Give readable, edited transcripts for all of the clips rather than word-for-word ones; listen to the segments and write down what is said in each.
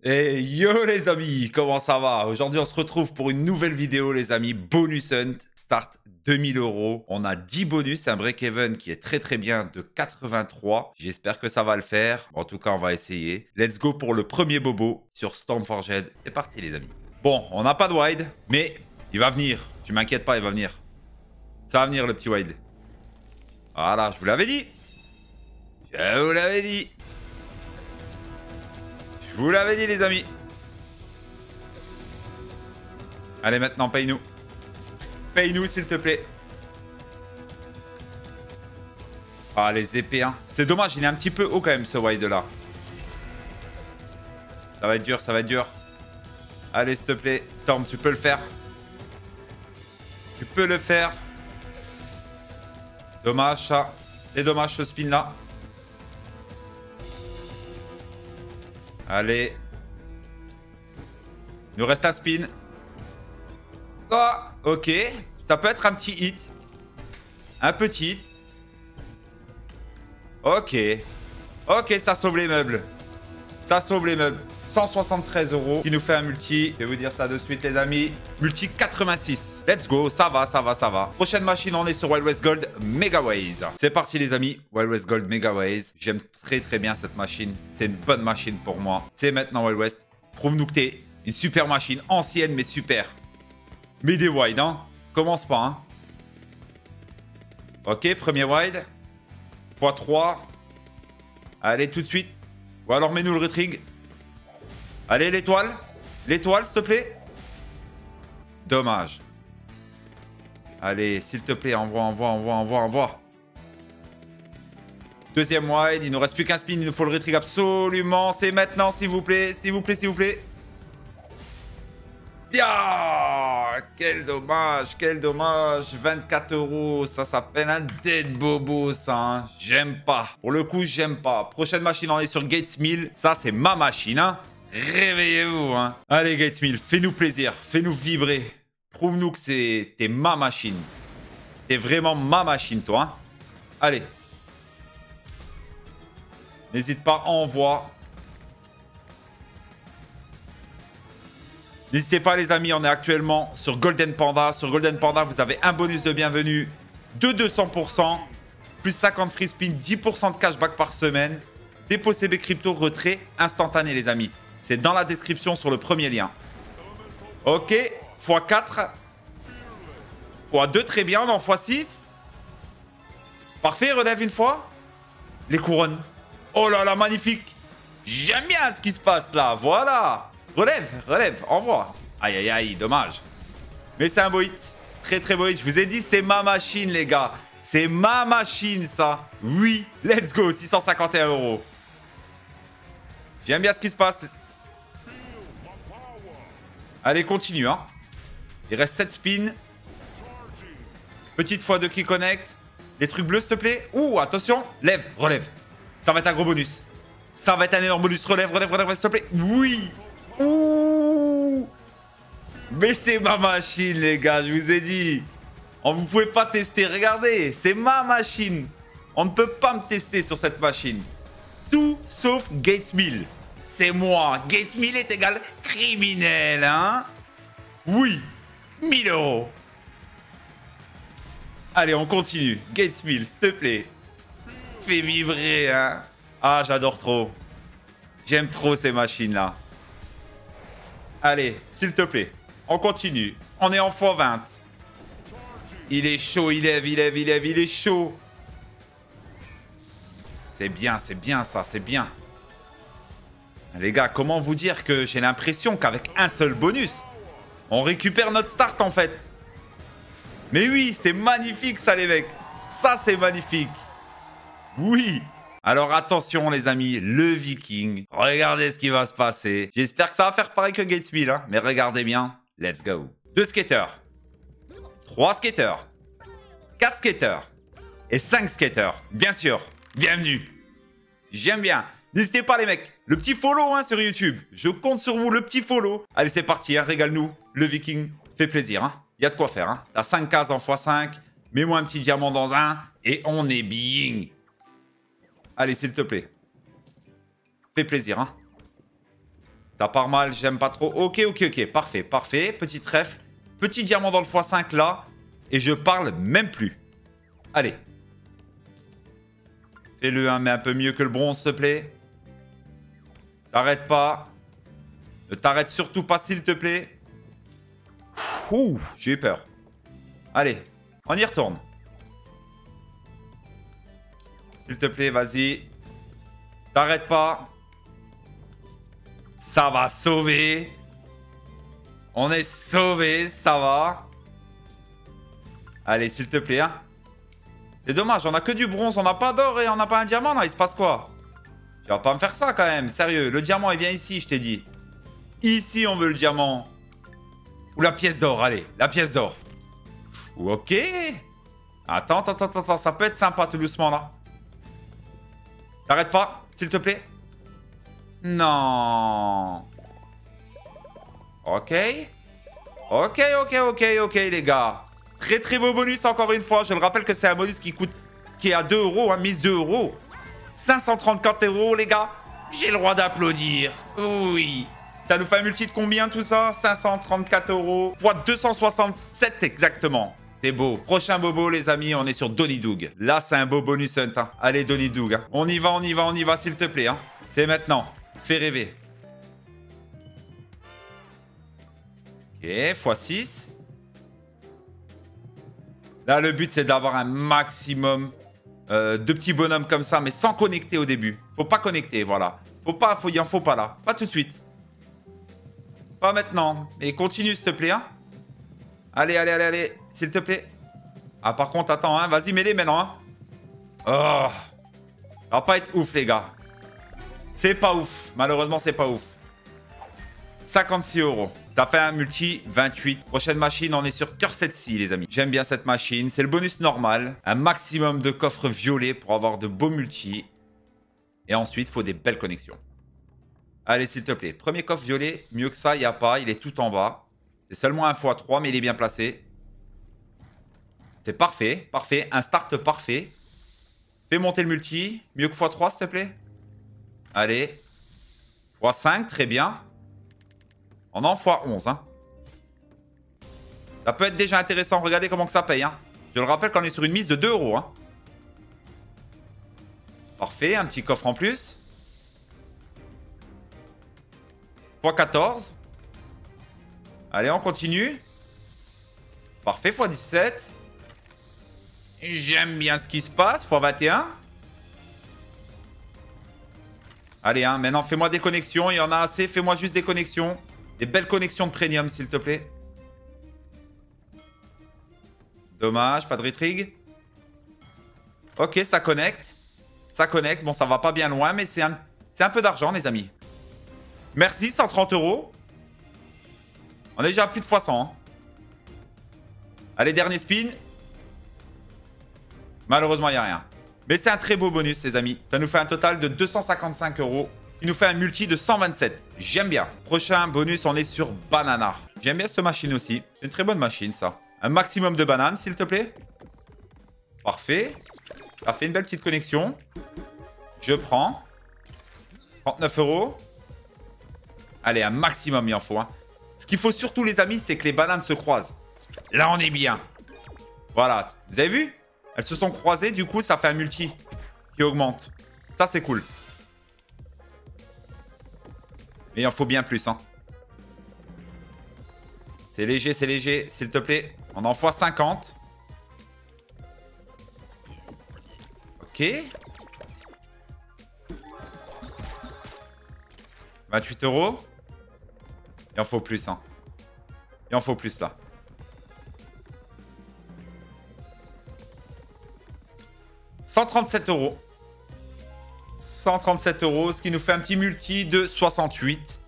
Et yo les amis, comment ça va? Aujourd'hui on se retrouve pour une nouvelle vidéo les amis, Bonus Hunt, start 2000 euros. On a 10 bonus, un break-even qui est très bien de 83. J'espère que ça va le faire, en tout cas on va essayer. Let's go pour le premier bobo sur Stormforged, c'est parti les amis. Bon, on n'a pas de wide, mais il va venir, tu m'inquiète pas, il va venir. Ça va venir le petit wide. Voilà, je vous l'avais dit. Je vous l'avais dit. Je vous l'avais dit les amis. Allez maintenant, paye-nous. Paye-nous s'il te plaît. Ah les épées hein. C'est dommage, il est un petit peu haut quand même ce wide là. Ça va être dur, ça va être dur. Allez s'il te plaît, Storm, tu peux le faire. Tu peux le faire. Dommage ça. C'est dommage ce spin là. Allez. Il nous reste un spin. Oh, ok. Ça peut être un petit hit. Un petit hit. Ok. Ok, ça sauve les meubles. Ça sauve les meubles. 173 euros qui nous fait un multi. Je vais vous dire ça de suite les amis. Multi 86. Let's go, ça va, ça va, ça va. Prochaine machine, on est sur Wild West Gold Megaways. C'est parti les amis. Wild West Gold Megaways. J'aime très bien cette machine. C'est une bonne machine pour moi. C'est maintenant Wild West. Prouve-nous que t'es une super machine. Ancienne mais super. Mais des wide hein. Commence pas hein. Ok, premier wide. x3. Allez tout de suite. Ou alors mets-nous le retrig. Allez, l'étoile. L'étoile, s'il te plaît. Dommage. Allez, s'il te plaît, envoie. Deuxième wide. Il nous reste plus qu'un spin. Il nous faut le retrig absolument. C'est maintenant, s'il vous plaît. S'il vous plaît. Yeah, quel dommage. 24 euros. Ça s'appelle un dead bobo, ça. Hein. J'aime pas. Pour le coup, j'aime pas. Prochaine machine, on est sur Gates 1000. Ça, c'est ma machine, hein. Réveillez-vous, hein. Allez, Gates 1000, fais-nous plaisir, fais-nous vibrer. Prouve-nous que t'es ma machine. T'es vraiment ma machine, toi. Hein. Allez. N'hésite pas, envoie. N'hésitez pas, les amis, on est actuellement sur Golden Panda. Sur Golden Panda, vous avez un bonus de bienvenue de 200%, plus 50 free spin, 10% de cashback par semaine. Dépôt CB crypto, retrait instantané, les amis. C'est dans la description sur le premier lien. Ok, x4. x2, très bien. On est en x6. Parfait, relève une fois. Les couronnes. Oh là là, magnifique. J'aime bien ce qui se passe là. Voilà. Relève, envoie. Aïe, dommage. Mais c'est un beau hit. Très beau hit. Je vous ai dit, c'est ma machine, les gars. C'est ma machine, ça. Oui, let's go. 651 euros. J'aime bien ce qui se passe. Allez, continue. Hein. Il reste 7 spins. Petite x2 qui connecte. Les trucs bleus, s'il te plaît. Ouh, attention. Relève. Ça va être un gros bonus. Ça va être un énorme bonus. Relève, s'il te plaît. Oui. Ouh. Mais c'est ma machine, les gars. Je vous ai dit. Vous pouvez pas tester. Regardez. C'est ma machine. On ne peut pas me tester sur cette machine. Tout sauf Gates 1000. C'est moi. Gates 1000 est égal criminel, hein? Oui. 1000 euros. Allez, on continue. Gates 1000, s'il te plaît. Fais vibrer, hein? Ah, j'adore trop. J'aime trop ces machines-là. Allez, s'il te plaît. On continue. On est en x20. Il est chaud, il est chaud. C'est bien ça, c'est bien. Les gars, comment vous dire que j'ai l'impression qu'avec un seul bonus, on récupère notre start en fait. Mais oui, c'est magnifique ça les mecs. Ça c'est magnifique. Oui. Alors attention les amis, le Viking. Regardez ce qui va se passer. J'espère que ça va faire pareil que Gates 1000. Hein. Mais regardez bien. Let's go. 2 skaters. 3 skaters. 4 skaters. Et 5 skaters. Bien sûr. Bienvenue. J'aime bien. N'hésitez pas les mecs, le petit follow hein, sur YouTube. Je compte sur vous, le petit follow. Allez, c'est parti, hein, régale-nous. Le Viking fait plaisir. Hein. Il y a de quoi faire. Hein. T'as 5 cases en x5. Mets-moi un petit diamant dans un. Et on est bien. Allez, s'il te plaît. Fais plaisir. Hein. Ça part mal, j'aime pas trop. Ok, ok, ok. Parfait, parfait. Petit trèfle. Petit diamant dans le x5 là. Et je parle même plus. Allez. Fais-le, hein, mais un peu mieux que le bronze, s'il te plaît. T'arrêtes pas. Ne t'arrête surtout pas, s'il te plaît. Ouh, j'ai eu peur. Allez, on y retourne. S'il te plaît, vas-y. T'arrêtes pas. Ça va sauver. On est sauvé, ça va. Allez, s'il te plaît, hein. C'est dommage, on a que du bronze, on n'a pas d'or et on n'a pas un diamant, là. Il se passe quoi? Tu vas pas me faire ça, quand même. Sérieux, le diamant, il vient ici, je t'ai dit. Ici, on veut le diamant. Ou la pièce d'or, allez. La pièce d'or. Ok. Attends, attends, attends, attends. Ça peut être sympa, tout doucement, là. T'arrêtes pas, s'il te plaît. Non. Ok. Ok, ok, ok, ok, les gars. Très, très beau bonus, encore une fois. Je le rappelle que c'est un bonus qui est à 2 euros, hein, mise 2 euros. 534 euros, les gars. J'ai le droit d'applaudir. Oui. Ça nous fait un multi de combien, tout ça? 534 euros. Fois 267 exactement. C'est beau. Prochain bobo, les amis, on est sur Donny Doug. Là, c'est un beau bonus hunt. Hein. Allez, Donny Doug. Hein. On y va, on y va, on y va, s'il te plaît. Hein. C'est maintenant. Fais rêver. Ok, x6. Là, le but, c'est d'avoir un maximum de petits bonhommes comme ça, mais sans connecter au début. Faut pas connecter, voilà. Il en faut pas là. Pas tout de suite. Pas maintenant. Et continue, s'il te plaît. Hein. Allez, allez, allez, allez. S'il te plaît. Ah, par contre, attends, hein. Vas-y, mets-les maintenant. Hein. Oh. Ça va pas être ouf, les gars. C'est pas ouf. Malheureusement, c'est pas ouf. 56 euros. Ça fait un multi 28. Prochaine machine, on est sur Cœur 7-6, les amis. J'aime bien cette machine. C'est le bonus normal. Un maximum de coffres violets pour avoir de beaux multis. Et ensuite, il faut des belles connexions. Allez, s'il te plaît. Premier coffre violet. Mieux que ça, il n'y a pas. Il est tout en bas. C'est seulement un x3, mais il est bien placé. C'est parfait. Parfait. Un start parfait. Fais monter le multi. Mieux que x3, s'il te plaît. Allez. x5, très bien. On est en x11. Hein. Ça peut être déjà intéressant. Regardez comment que ça paye. Hein. Je le rappelle qu'on est sur une mise de 2 euros. Hein. Parfait. Un petit coffre en plus. x14. Allez, on continue. Parfait. x17. J'aime bien ce qui se passe. x21. Allez, hein, maintenant, fais-moi des connexions. Il y en a assez. Fais-moi juste des connexions. Des belles connexions de premium, s'il te plaît. Dommage, pas de retrig. Ok, ça connecte. Ça connecte. Bon, ça va pas bien loin, mais c'est un peu d'argent, les amis. Merci, 130 euros. On est déjà à plus de x100. Hein. Allez, dernier spin. Malheureusement, il n'y a rien. Mais c'est un très beau bonus, les amis. Ça nous fait un total de 255 euros. Il nous fait un multi de 127. J'aime bien. Prochain bonus, on est sur Banana. J'aime bien cette machine aussi. C'est une très bonne machine, ça. Un maximum de bananes, s'il te plaît. Parfait. Ça fait une belle petite connexion. Je prends. 39 euros. Allez, un maximum, il en faut. Hein. Ce qu'il faut surtout, les amis, c'est que les bananes se croisent. Là, on est bien. Voilà. Vous avez vu? Elles se sont croisées. Du coup, ça fait un multi qui augmente. Ça, c'est cool. Mais il en faut bien plus. Hein. C'est léger, s'il te plaît. On en x50. Ok. 28 euros. Il en faut plus. Hein. Il en faut plus, là. « 137 euros. 137 euros, ce qui nous fait un petit multi de 68.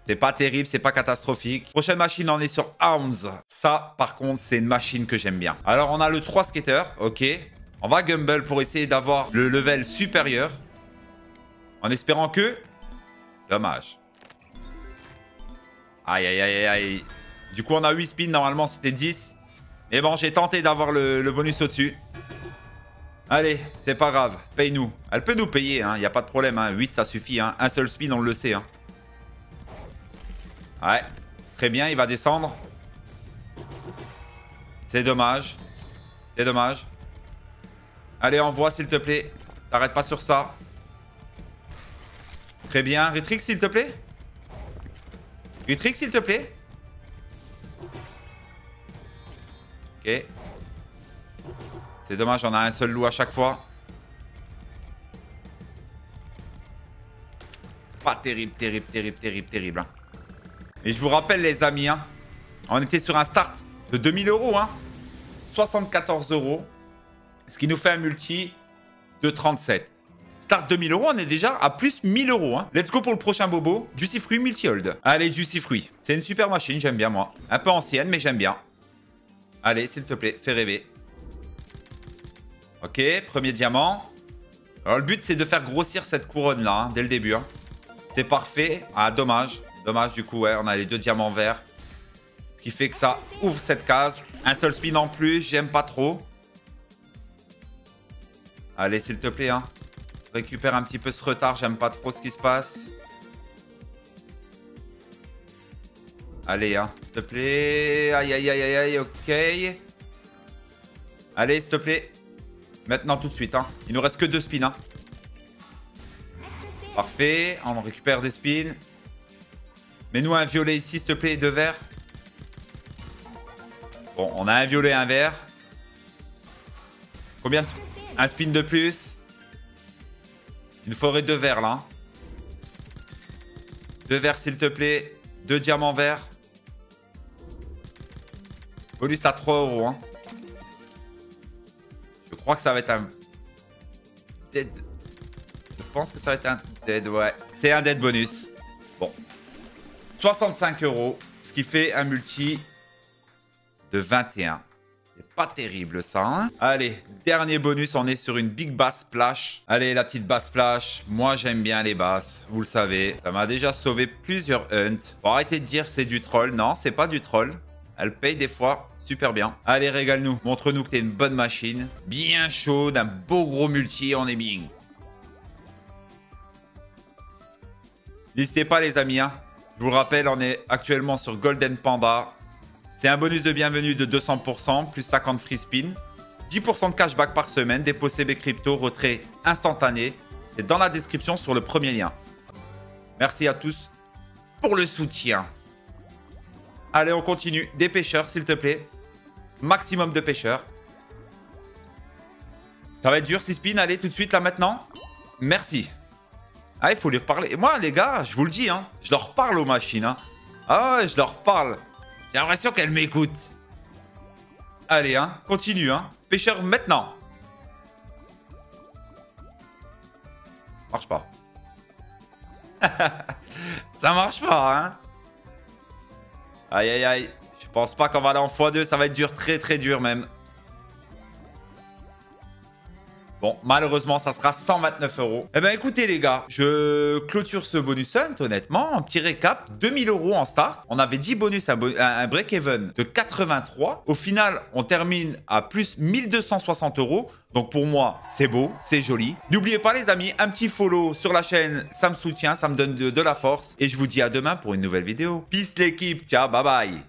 C'est pas terrible, c'est pas catastrophique. Prochaine machine, on est sur Hounds. Ça, par contre, c'est une machine que j'aime bien. Alors, on a le 3 skater, ok. On va Gumble pour essayer d'avoir le level supérieur. En espérant que... Dommage. Aïe, aïe, aïe, aïe. Du coup, on a 8 spins, normalement, c'était 10. Mais bon, j'ai tenté d'avoir le bonus au-dessus. Allez, c'est pas grave, paye-nous. Elle peut nous payer, il n'y a pas de problème. Hein. 8, ça suffit. Hein. Un seul spin, on le sait. Hein. Ouais. Très bien, il va descendre. C'est dommage. C'est dommage. Allez, envoie s'il te plaît. T'arrêtes pas sur ça. Très bien. Ritrix s'il te plaît. Ritrix s'il te plaît. Ok. C'est dommage, on a un seul loup à chaque fois. Pas terrible, terrible, terrible, terrible, terrible. Hein. Et je vous rappelle les amis, hein, on était sur un start de 2000 €, hein, 74 €, ce qui nous fait un multi de 37. Start 2000 €, on est déjà à plus 1000 €. Hein. Let's go pour le prochain bobo, Juicy Fruit multi-hold. Allez, Juicy Fruit, c'est une super machine, j'aime bien moi. Un peu ancienne, mais j'aime bien. Allez, s'il te plaît, fais rêver. Ok, premier diamant. Alors le but c'est de faire grossir cette couronne là, hein, dès le début. Hein. C'est parfait. Ah, dommage. Dommage, du coup, ouais, on a les 2 diamants verts. Ce qui fait que ça ouvre cette case. Un seul spin en plus, j'aime pas trop. Allez, s'il te plaît, hein. Récupère un petit peu ce retard, j'aime pas trop ce qui se passe. Allez, hein, s'il te plaît. Aïe, aïe, aïe, aïe, aïe, ok. Allez, s'il te plaît. Maintenant, tout de suite, hein. Il nous reste que 2 spins, hein. Parfait, on récupère des spins. Mets-nous un violet ici, s'il te plaît, et 2 verts. Bon, on a un violet et un vert. Combien de... Un spin de plus. Il nous faudrait 2 verts, là. 2 verts, s'il te plaît. 2 diamants verts. Bonus à 3 €, hein. Je crois que ça va être un... Dead. Je pense que ça va être un dead, ouais. C'est un dead bonus. Bon. 65 €, ce qui fait un multi de 21. C'est pas terrible ça, hein. Allez, dernier bonus, on est sur une big bass splash. Allez, la petite bass splash. Moi, j'aime bien les basses, vous le savez. Ça m'a déjà sauvé plusieurs hunts. Bon, arrêtez de dire c'est du troll. Non, c'est pas du troll. Elle paye des fois super bien. Allez, régale-nous. Montre-nous que t'es une bonne machine. Bien chaude, un beau gros multi, on est bien. N'hésitez pas les amis, hein. Je vous le rappelle, on est actuellement sur Golden Panda. C'est un bonus de bienvenue de 200%, plus 50 free spin. 10% de cashback par semaine, dépôt CB Crypto, retrait instantané. C'est dans la description sur le premier lien. Merci à tous pour le soutien. Allez, on continue. Des pêcheurs, s'il te plaît. Maximum de pêcheurs. Ça va être dur, 6 spins. Allez, tout de suite, là, maintenant. Merci. Ah, il faut lui reparler. Et moi, les gars, je vous le dis, hein, je leur parle aux machines. Hein. Ah ouais, je leur parle. J'ai l'impression qu'elles m'écoutent. Allez, hein, continue. Hein. Pêcheur, maintenant. Marche pas. Ça marche pas, hein. Aïe, aïe, aïe. Je pense pas qu'on va aller en x2. Ça va être dur, très, très dur même. Bon, malheureusement, ça sera 129 €. Eh ben, écoutez, les gars, je clôture ce bonus hunt, honnêtement. Un petit récap, 2000 € en start. On avait 10 bonus, un break-even de 83. Au final, on termine à plus 1260 €. Donc, pour moi, c'est beau, c'est joli. N'oubliez pas, les amis, un petit follow sur la chaîne. Ça me soutient, ça me donne de la force. Et je vous dis à demain pour une nouvelle vidéo. Peace, l'équipe. Ciao, bye bye.